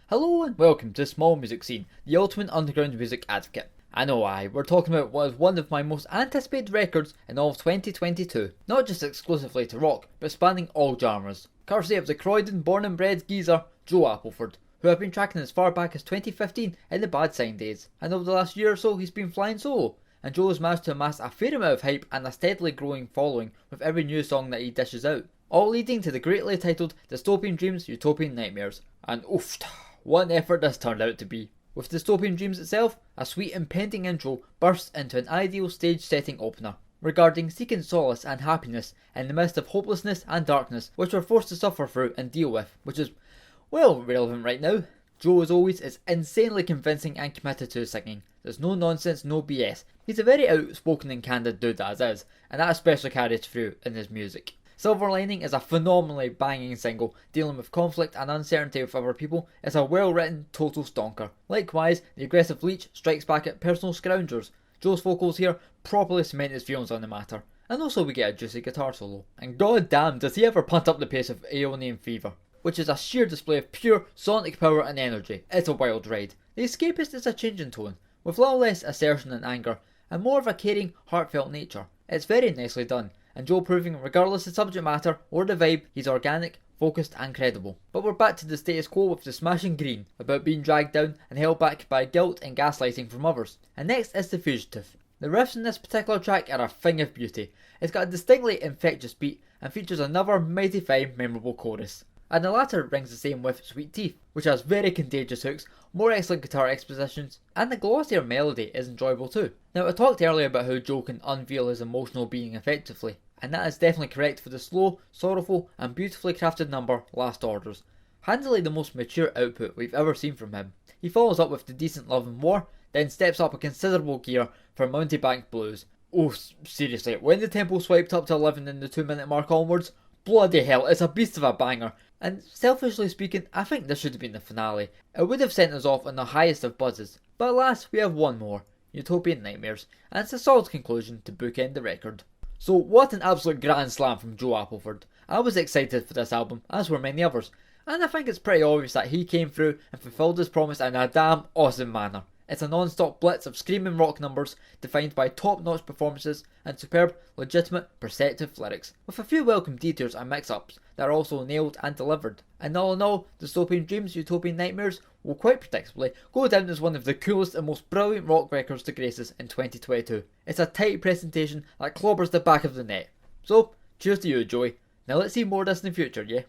Hello and welcome to Small Music Scene, the ultimate underground music advocate. I know we're talking about what is one of my most anticipated records in all of 2022. Not just exclusively to rock, but spanning all genres. Courtesy of the Croydon born and bred geezer, Joe Appleford, who I've been tracking as far back as 2015 in the Bad Sign days. And over the last year or so he's been flying solo, and Joe has managed to amass a fair amount of hype and a steadily growing following with every new song that he dishes out. All leading to the greatly titled Dystopian Dreams, Utopian Nightmares. And oof, what an effort this turned out to be. With Dystopian Dreams itself, a sweet impending intro bursts into an ideal stage setting opener, regarding seeking solace and happiness in the midst of hopelessness and darkness which we're forced to suffer through and deal with, which is, well, relevant right now. Joe, as always, is insanely convincing and committed to his singing. There's no nonsense, no BS. He's a very outspoken and candid dude as is, and that especially carries through in his music. Silver Lining is a phenomenally banging single, dealing with conflict and uncertainty with other people. It's a well-written, total stonker. Likewise, the aggressive Leech strikes back at personal scroungers. Joe's vocals here properly cement his feelings on the matter. And also we get a juicy guitar solo. And god damn does he ever punt up the pace of Aeonian Fever, which is a sheer display of pure sonic power and energy. It's a wild ride. The Escapist is a change in tone, with a little less assertion and anger, and more of a caring, heartfelt nature. It's very nicely done, and Joe proving, regardless of subject matter or the vibe, he's organic, focused and credible. But we're back to the status quo with the smashing Green, about being dragged down and held back by guilt and gaslighting from others. And next is The Fugitive. The riffs in this particular track are a thing of beauty. It's got a distinctly infectious beat and features another mighty fine, memorable chorus. And the latter rings the same with Sweet Teeth, which has very contagious hooks, more excellent guitar expositions, and the glossier melody is enjoyable too. Now, I talked earlier about how Joe can unveil his emotional being effectively, and that is definitely correct for the slow, sorrowful and beautifully crafted number Last Orders. Handily the most mature output we've ever seen from him. He follows up with the decent Love and War, then steps up a considerable gear for Mountebank Blues. Oh, seriously, when the tempo swiped up to 11 in the 2-minute mark onwards, bloody hell, it's a beast of a banger. And selfishly speaking, I think this should have been the finale. It would have sent us off on the highest of buzzes. But alas, we have one more, Utopian Nightmares, and it's a solid conclusion to bookend the record. So what an absolute grand slam from Joe Appleford. I was excited for this album, as were many others, and I think it's pretty obvious that he came through and fulfilled his promise in a damn awesome manner. It's a non-stop blitz of screaming rock numbers defined by top-notch performances and superb, legitimate, perceptive lyrics, with a few welcome detours and mix-ups that are also nailed and delivered. And all in all, Dystopian Dreams, Utopian Nightmares will quite predictably go down as one of the coolest and most brilliant rock records to grace us in 2022. It's a tight presentation that clobbers the back of the net. So, cheers to you, Joey. Now let's see more of this in the future, yeah?